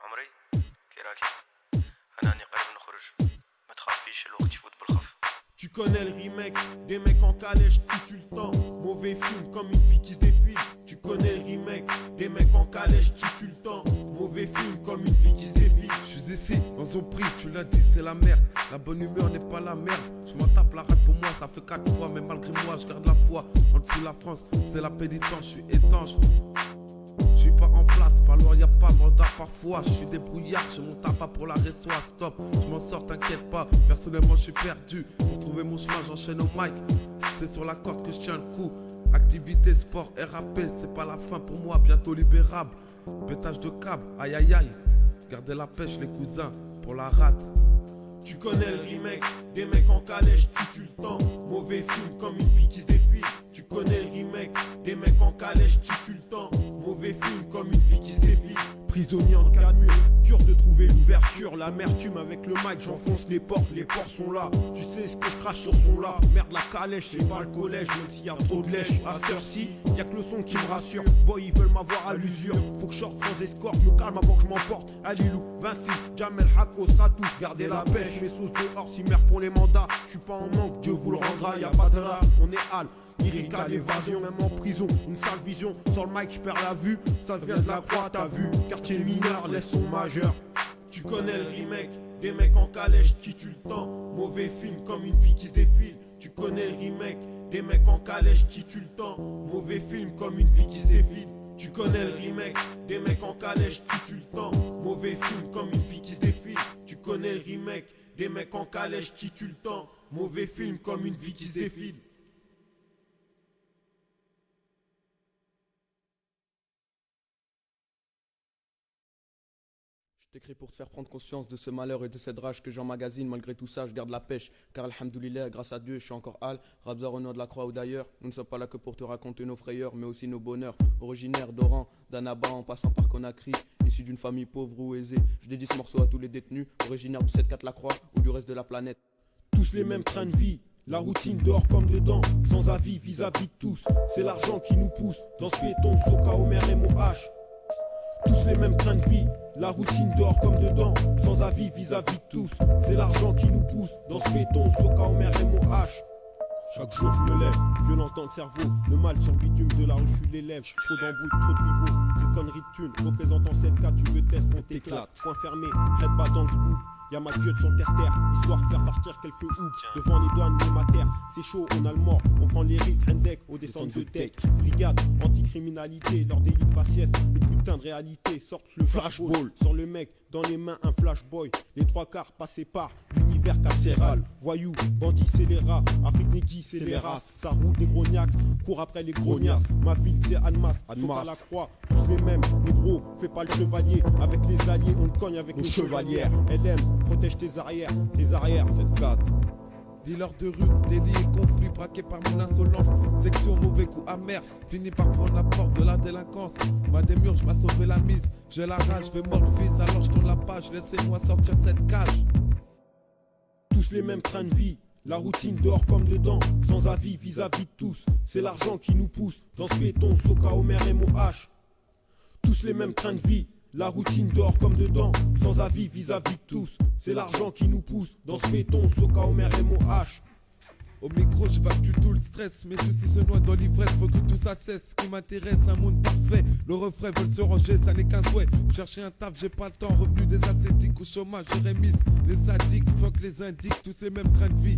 عمري كي راكي انا راني قريب نخرج ما تخافيش الوقت يفوت بالخف. Tu connais le remake, des mecs en calèche qui tuent le temps. Mauvais film comme une fille qui se défile. Tu connais le remake, des mecs en calèche qui tuent le temps. Mauvais film comme une fille qui se défile. Je suis ici, dans un prix, tu l'as dit, c'est la merde. La bonne humeur n'est pas la merde. Je m'en tape la rate pour moi, ça fait 4 fois. Mais malgré moi, je garde la foi. En dessous la France, c'est la pénitence, je suis étanche. Je suis pas en place, alors y a pas mandat parfois. Je suis débrouillard, j'ai mon tabac pour la reçoit. Stop, je m'en sors, t'inquiète pas. Personnellement, je suis perdu. Pour trouver mon chemin, j'enchaîne au mic. C'est sur la corde que je tiens le coup. Activité, sport, RAP, c'est pas la fin pour moi, bientôt libérable. Pétage de câble, aïe aïe aïe. Gardez la pêche, les cousins, pour la rate. Tu connais le remake, des mecs en calèche qui tuent le temps. Mauvais film comme une fille qui se défile. Tu connais le remake, des mecs en calèche qui tuent le temps. Mauvais film comme une fille qui se défile. Prisonnier en cas de mur, dur de trouver l'ouverture. L'amertume avec le mic, j'enfonce les portes sont là. Tu sais ce que je crache sur son là. Merde la calèche, c'est pas le collège, même s'il y a trop de lèche. À cette heure-ci, y'a que le son qui me rassure. Boy, ils veulent m'avoir à l'usure. Faut que je sorte sans escorte, me calme avant que je m'emporte. Alilou, Vinci, Jamel, Hako, Stratou. Gardez la pêche, mes sauces dehors, si mère pour les mandats. Je suis pas en manque, Dieu vous le rendra, y'a pas de là, on est hal. Lyrical, l'évasion, même en prison, une sale vision. Sur le mic, j'perds la vue, ça se vient de la croix, t'as vu. Quartier mineur, laisse son majeur. Tu connais le remake, des mecs en calèche qui tuent le temps. Mauvais film comme une fille qui se défile. Tu connais le remake, des mecs en calèche qui tuent le temps. Mauvais film comme une fille qui se défile. Tu connais le remake, des mecs en calèche qui tuent le temps. Mauvais film comme une fille qui se défile. Tu connais le remake, des mecs en calèche qui tuent le temps. Mauvais film comme une fille qui se défile. Je t'écris pour te faire prendre conscience de ce malheur et de cette rage que j'emmagasine. Malgré tout ça, je garde la pêche. Car alhamdoulilah, grâce à Dieu, je suis encore hal. Rabza Renaud de la Croix ou d'ailleurs. Nous ne sommes pas là que pour te raconter nos frayeurs, mais aussi nos bonheurs. Originaire d'Oran, d'Annaba en passant par Conakry. Issu d'une famille pauvre ou aisée. Je dédie ce morceau à tous les détenus, originaires du 7-4 la Croix ou du reste de la planète. Tous les mêmes trains de vie. La routine dehors comme dedans, sans avis vis-à-vis de tous. C'est l'argent qui nous pousse, dans ce béton, Soka, Omer, MOH. Tous les mêmes trains de vie, la routine dehors comme dedans, sans avis vis-à-vis de tous. C'est l'argent qui nous pousse, dans ce béton, Soka, Omer, MOH. Chaque jour je me lève, violence dans le cerveau. Le mal sur le bitume de la rue, je suis l'élève. Trop d'embrouilles, trop de rivaux. Ces conneries de thunes, représentant 7K, tu veux test, on t'éclate. Point fermé, red bas dans le scoop. Y'a ma diode sur le terre-terre, histoire de faire partir quelques hoops. Devant les douanes, les matères, c'est chaud, on a le mort. On prend les risques, Hendek, aux descentes de deck. Brigade, anticriminalité, leur délit de faciès. Le putain de réalité, sortent le flashball. Sur le mec, dans les mains, un flashboy. Les trois quarts passés par l'univers carcéral. Voyous, bandits, c'est les rats. Afrique Négui, c'est les races. Ça roule des grognacs, court après les grognasses. Ma ville, c'est Annemasse, saute à la croix. Tous les mêmes, négro, fais pas le chevalier. Avec les alliés, on le cogne avec nos chevalières. LM, protège tes arrières, cette 4. Dealer de rue, délit et conflit, braqué par mon insolence. Section mauvais coup amer, fini par prendre la porte de la délinquance. Ma démiurge m'a sauvé la mise, j'ai la rage, je vais mordre fils, alors je tourne la page, laissez-moi sortir de cette cage. Tous les mêmes trains de vie, la routine dehors comme dedans, sans avis vis-à-vis de tous. C'est l'argent qui nous pousse, dans ce béton, Soka, Omer, MOH. Tous les mêmes trains de vie, la routine dehors comme dedans, sans avis vis-à-vis de tous. C'est l'argent qui nous pousse, dans ce béton, Soka, Omer, MOH. Au micro, j'évacue tout le stress. Mes soucis se noient dans l'ivresse, faut que tout ça cesse. Ce qui m'intéresse, un monde parfait. Le refrain veulent se ranger, ça n'est qu'un souhait. Chercher un taf, j'ai pas le temps. Revenu des ascétiques au chômage, je rémise. Les sadiques, fuck les indiques, tous ces mêmes trains de vie.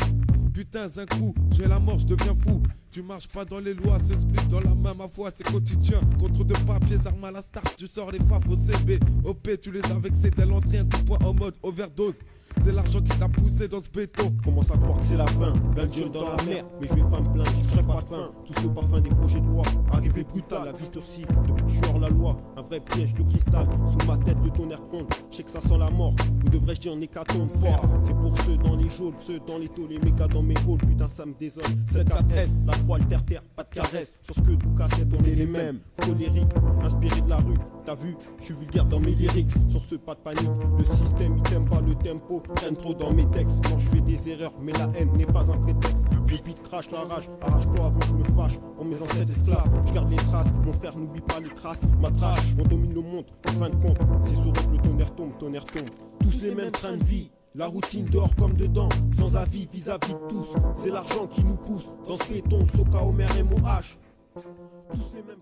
Putain, un coup, j'ai la mort, je deviens fou. Tu marches pas dans les lois, ce split dans la main, ma foi, c'est quotidien. Contre de papiers, armes à la start, tu sors les faf au CB. OP, tu les as vexés dès l'entrée, un coup de poing en mode overdose. C'est l'argent qui t'a poussé dans ce béton. Commence à croire que c'est la fin, plein de jeunes dans la mer. Mais je vais pas me plaindre, je crève pas de faim. Tout ce parfum des projets de loi, arrivé brutal, la vie durcie. Depuis que je suis hors la loi, un vrai piège de cristal. Sous ma tête le tonnerre compte, je sais que ça sent la mort. Ou devrais-je dire en hécatombe fort. C'est pour ceux dans les geôles, ceux dans les taux, les mégas dans mes halls. Putain ça me désole, 7-4-S, la croix, le terre-terre, pas de caresse. Sur ce que tout cassette, on est les mêmes. Colérique, inspiré de la rue. T'as vu, je suis vulgaire dans mes lyrics. Sur ce pas de panique, le système il t'aime pas le tempo. Traîne trop dans mes textes, quand je fais des erreurs, mais la haine n'est pas un prétexte. Le beat crache la rage, arrache-toi avant que je me fâche. Pour mes ancêtres esclaves, je garde les traces. Mon frère n'oublie pas les traces, ma trash, on domine le monde. En fin de compte, c'est sur eux que le tonnerre tombe. tonnerre tombe. Tous les mêmes trains de vie, la routine dehors comme dedans, sans avis vis-à-vis de tous. C'est l'argent qui nous pousse dans ce béton, Soka, Omer et Moh. Tous les mêmes